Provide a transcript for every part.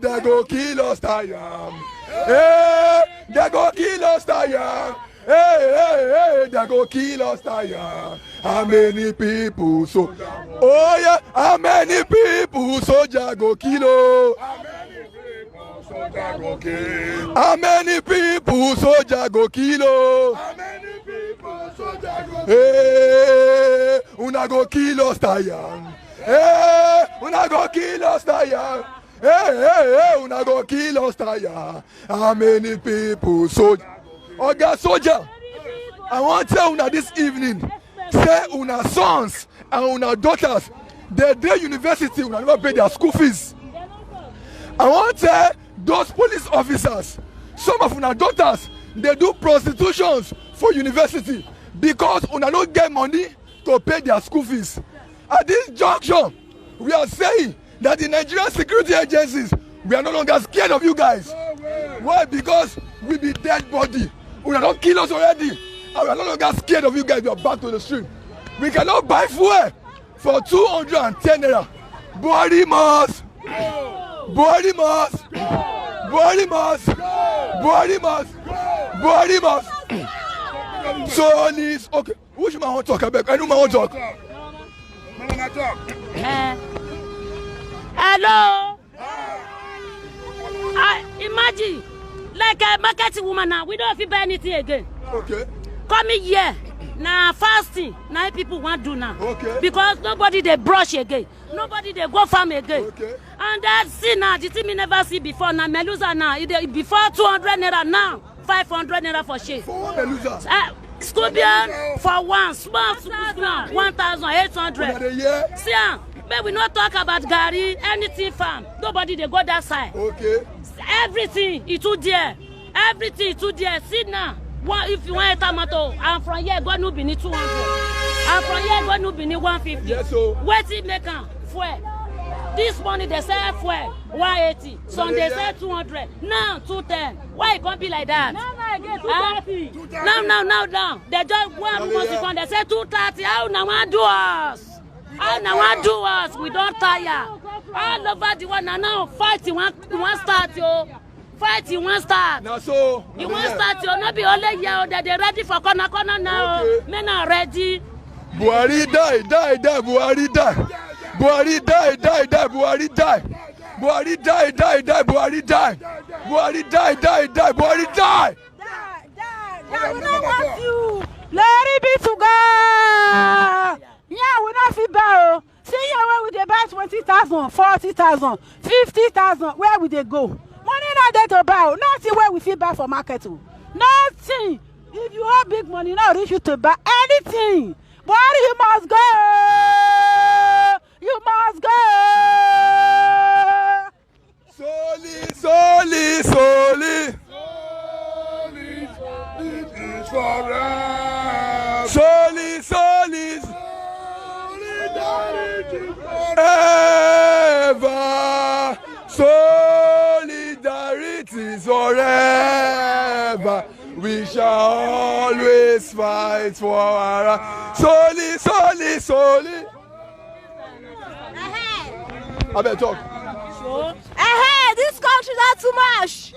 they go kill us, Tayam. Hey, they go kill us, Tayam. Hey, they go kill us, Tayam. How many people so? Oh yeah, how many people soldier go kill? How many people soldier go kill? How many people soldier go kill? Hey, una go kill us, Tayam. Hey, una go kill us, Tayam. Hey, una go kill us, Tayam. How many people soldier? Oga soldier, I want to tell una this evening. Say una sons and una daughters, they university, una never pay their school fees. I want to tell those police officers, some of una daughters, they do prostitutions for university because una don't get money to pay their school fees. At this junction, we are saying that the Nigerian security agencies, we are no longer scared of you guys. Why? Because we be dead body. Una don't kill us already. And we are no longer scared of you guys. We are back to the street. We cannot buy fuel for 210 naira. Buhari must. Buhari must. Buhari must. Buhari must. Buhari must. So this okay. Who should I want to talk about? I know I want to talk. Hello. Imagine, like a marketing woman now, we don't feel buy anything again. Okay. Come here. Now fasting, now people want to do now. Okay. Because nobody they brush again. Nobody they go farm again. Okay. And that see now, the thing me never see before. Now Melusa now, before 200 naira now, 500 naira for shade. For what Melusa? Scorpion for one, small, 1,800. See, but we not talk about Gary, anything farm. Nobody they go that side. Okay. Everything is too dear. Everything is too dear. See now. One, if you want a tomato, I'm from here, go no be 200. I'm from here, go no be 150. Yes, so. What it make fuel? This morning they sell fuel 180. Some they sell 200. Now 210. Why it can't be like that? Now again 230. Now. They just one month ago they say 230. How now want do us? How now want do us? We don't tire. All over the one now fight. You want start yo. Fight, you want start. Now so. You want start, you not be only here. They're ready for corner now. Okay. Men are ready. Buhari die. Buhari die. Buhari die. Buhari die. Buhari die. Buhari die. Buhari die. Buhari die. Yeah, we don't want you. Let it be to God. Yeah, we not feel bad. See here where we they buy 20,000, 40,000, 50,000. Where would they go? Money not there to buy. Nothing where we feel bad for market. Nothing. If you have big money, not reach you to buy anything. But you must go. You must go. Soli. It is forever. Soli. Ever. Solidarity forever. We shall always fight for our Soli. I better talk. This country not too much.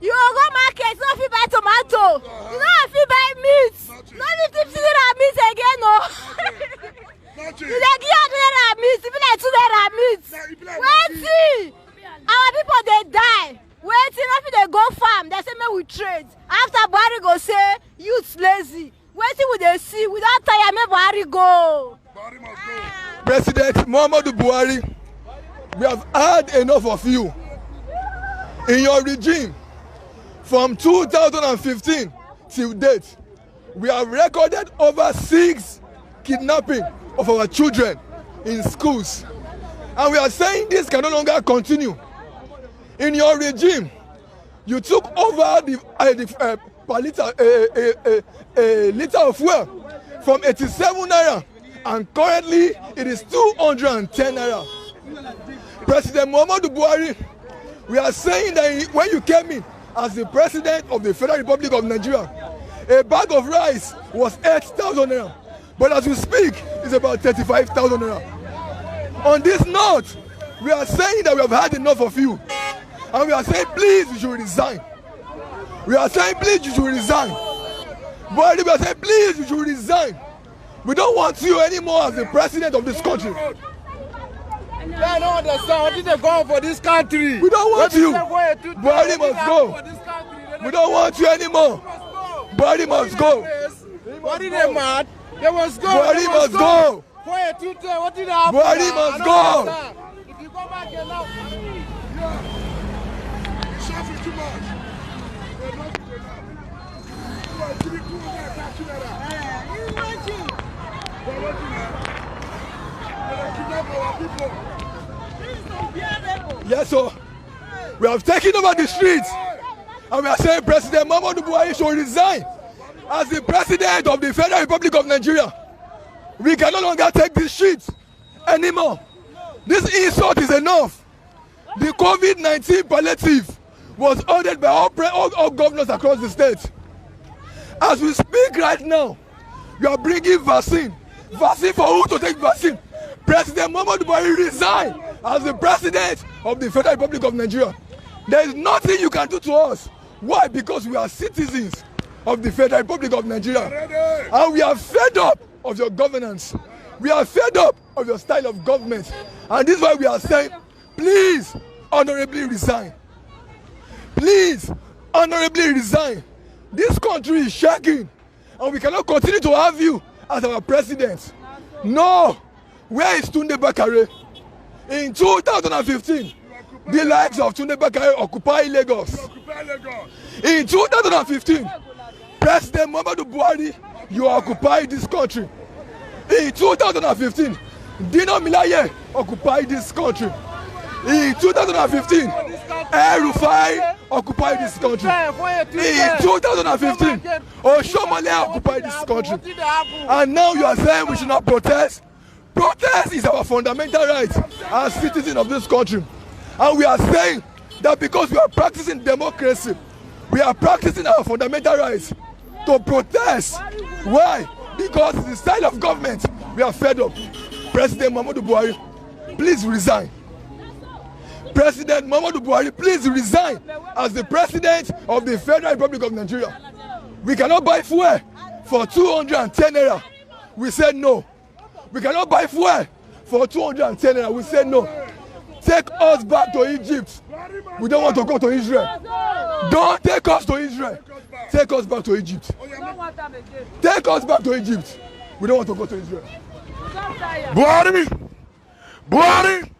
You go market, no fit buy tomato. You no fit buy meat. No fit 50 naira meat again, no. You dey give 100 naira meat, e be like 2 naira meat. Wetin? Our people dey die. Wetin? No fit dey go farm. They say make we trade. After Buhari go say youth lazy. Wetin we dey see? We don tire, make Buhari go. Buhari must go. President Muhammadu Buhari, we have had enough of you. In your regime, from 2015 till date, we have recorded over 6 kidnapping of our children in schools. And we are saying this can no longer continue. In your regime, you took over the liter of fuel from 87 naira, and currently it is 210 naira. President Muhammadu Buhari, we are saying that when you came in as the president of the Federal Republic of Nigeria, a bag of rice was 8,000 naira. But as we speak, it's about 35,000 naira. On this note, we are saying that we have had enough of you. And we are saying, please, you should resign. We are saying, please, you should resign. But we are saying, please, you should resign. We don't want you anymore as the president of this country. I don't understand. What did they go for this country? We don't want you. Buhari must go. We don't want you anymore. Buhari must go. What did they mad? They must go. Buhari must go. What did they happen? Buhari must go. If you go back here now. Shuffle too much. Yes, sir. We have taken over the streets. And we are saying President Muhammadu Buhari should resign as the president of the Federal Republic of Nigeria. We can no longer take the streets anymore. This insult is enough. The COVID-19 palliative was ordered by all governors across the state. As we speak right now, you are bringing vaccine. Vaccine for who to take vaccine? President Muhammadu Buhari resign as the president of the Federal Republic of Nigeria. There is nothing you can do to us. Why? Because we are citizens of the Federal Republic of Nigeria. And we are fed up of your governance. We are fed up of your style of government. And this is why we are saying, please, honorably resign. Please, honorably resign. This country is shaking. And we cannot continue to have you as our president. No. Where is Tunde Bakare? In 2015, the likes of Tunde Bakare occupied Lagos. In 2015, President Muhammadu Buhari, you occupied this country. In 2015, Dino Milaye occupied this country. In 2015, El-Rufai occupied this country. In 2015, Oshomole occupied this country. And now you are saying we should not protest. Protest is our fundamental right as citizens of this country. And we are saying that because we are practicing democracy, we are practicing our fundamental rights to protest. Why? Because the style of government we are fed up. President Muhammadu Buhari, please resign. President Muhammadu Buhari, please resign as the president of the Federal Republic of Nigeria. We cannot buy fuel for 210 naira. We said no. We cannot buy fuel for 210 naira. We said no. Take us back to Egypt. We don't want to go to Israel. Don't take us to Israel. Take us back to Egypt. Take us back to Egypt. We don't want to go to Israel. Buhari! Buhari!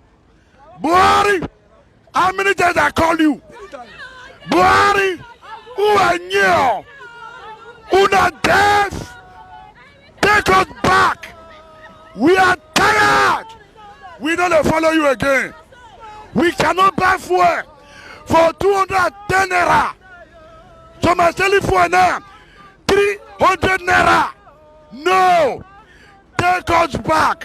Buhari! How many times I call you? Buhari! Who are you? Who not deaf? Take us back. We are tired. We don't follow you again. We cannot buy fuel for 210 naira. So I'm selling fuel now 300 naira. No. Take us back.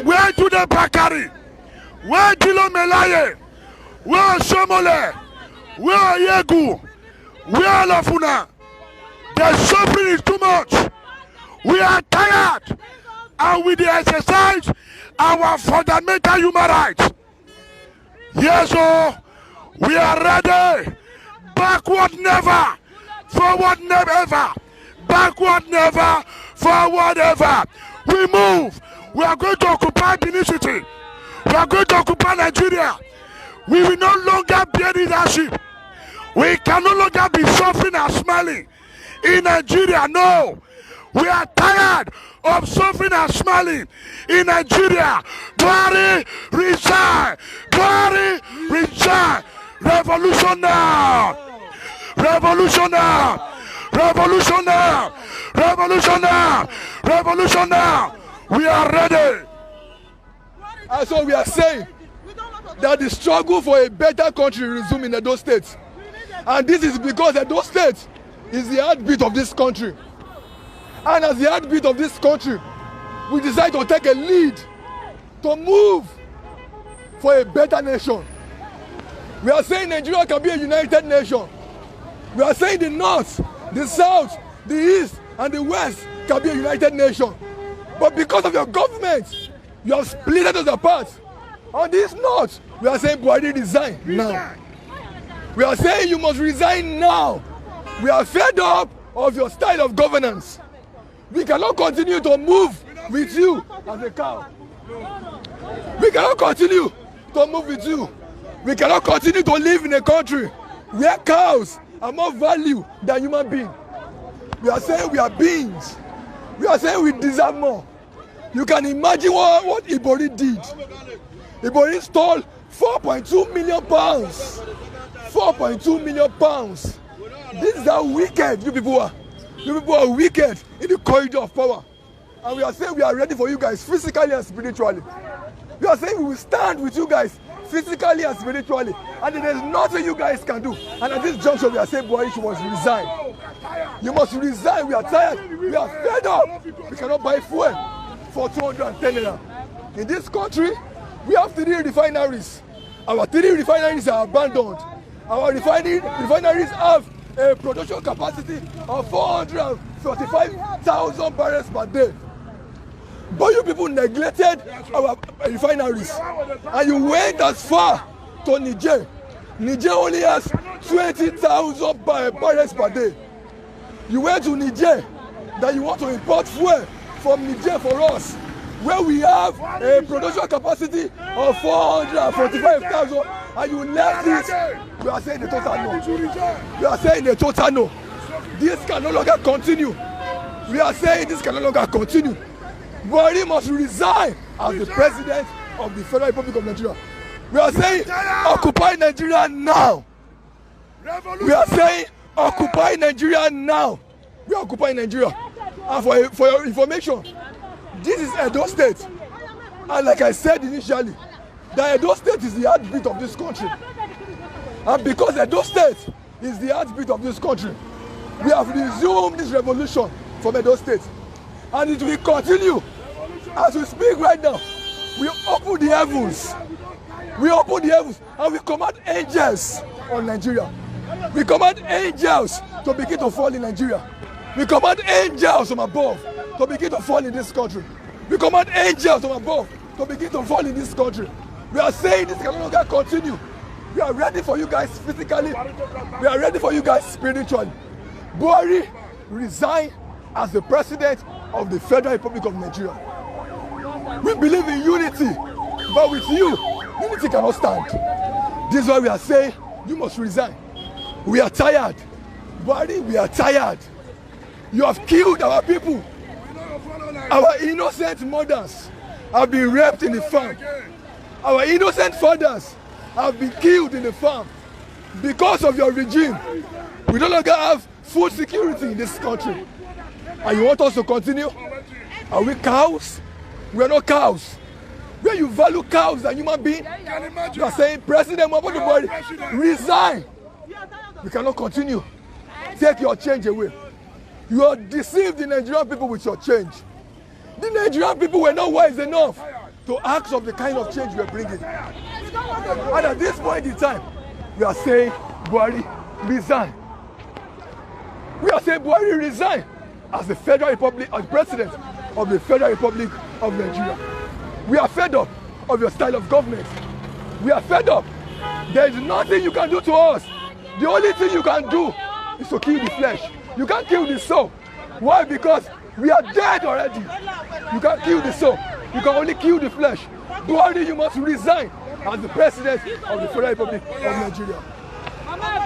Where to the Bakari? Where Dilo Melaye? Where Shomole? Where Yegu? Where Lafuna? The suffering is too much. We are tired. And we exercise our fundamental human rights. Yes, sir. We are ready. Backward never. Forward never ever. Backward never. Forward ever. We move. We are going to occupy Benin City. We are going to occupy Nigeria. We will no longer be leadership. We can no longer be suffering and smiling in Nigeria. No. We are tired of suffering and smiling in Nigeria. Buhari, resign. Buhari, resign. Revolution now. Revolution now. Revolution now. Revolution now. Revolution now. We are ready. And so we are saying that the struggle for a better country resumes in Edo State. And this is because Edo State is the heartbeat of this country. And as the heartbeat of this country, we decide to take a lead to move for a better nation. We are saying Nigeria can be a united nation. We are saying the North, the South, the East, and the West can be a united nation. But because of your government, you have split us apart. On this North, We are saying Buhari resign now. We are saying you must resign now. We are fed up of your style of governance. We cannot continue to move with you as a cow. We cannot continue to move with you. We cannot continue to live in a country where cows are more value than human beings. We are saying we are beings. We are saying we deserve more. You can imagine what Ibori did. Ibori stole 4.2 million pounds. 4.2 million pounds. This is how wicked you people are. You people are wicked in the corridor of power. And we are saying we are ready for you guys physically and spiritually. We are saying we will stand with you guys physically and spiritually. And there is nothing you guys can do. And at this juncture we are saying Buhari must resign. You must resign. We are tired. We are fed up. We cannot buy fuel for 210 naira. In this country, we have 3 refineries. Our 3 refineries are abandoned. Our refineries have a production capacity of 435,000 barrels per day. But you people neglected our refineries. And you went as far to Niger. Niger only has 20,000 barrels per day. You went to Niger that you want to import fuel from Niger for us, where we have a production capacity of 445,000, and you left it. We are saying a total no. We are saying a total no. This can no longer continue. We are saying this can no longer continue. Buhari must resign as the president of the Federal Republic of Nigeria. We are saying occupy Nigeria now. We are saying occupy Nigeria now. We are occupying Nigeria. And for your information, this is Edo State. And like I said initially, that Edo State is the heartbeat of this country. And because Edo State is the heartbeat of this country, we have resumed this revolution from Edo State. And it will continue. As we speak right now, we open the heavens. We open the heavens and we command angels on Nigeria. We command angels to begin to fall in Nigeria. We command angels from above to begin to fall in this country. We command angels from above to begin to fall in this country. We are saying this can no longer continue. We are ready for you guys physically. We are ready for you guys spiritually. Buhari resign as the president of the Federal Republic of Nigeria. We believe in unity, but with you, unity cannot stand. This is why we are saying you must resign. We are tired. Buhari, we are tired. You have killed our people. Our innocent mothers have been raped in the farm. Our innocent fathers have been killed in the farm. Because of your regime, we no longer have food security in this country. And you want us to continue? Are we cows? We are not cows. Where you value cows than human beings, you are saying President Muhammadu Buhari, resign. We cannot continue. Take your change away. You have deceived the Nigerian people with your change. The Nigerian people were not wise enough to ask of the kind of change we are bringing. And at this point in time, we are saying Buhari, resign. We are saying Buhari, resign as the Federal Republic, as president of the Federal Republic of Nigeria. We are fed up of your style of government. We are fed up. There is nothing you can do to us. The only thing you can do is to kill the flesh. You can't kill the soul. Why? Because we are dead already. You can't kill the soul. You can only kill the flesh. Buhari, you must resign as the president of the Federal Republic of Nigeria.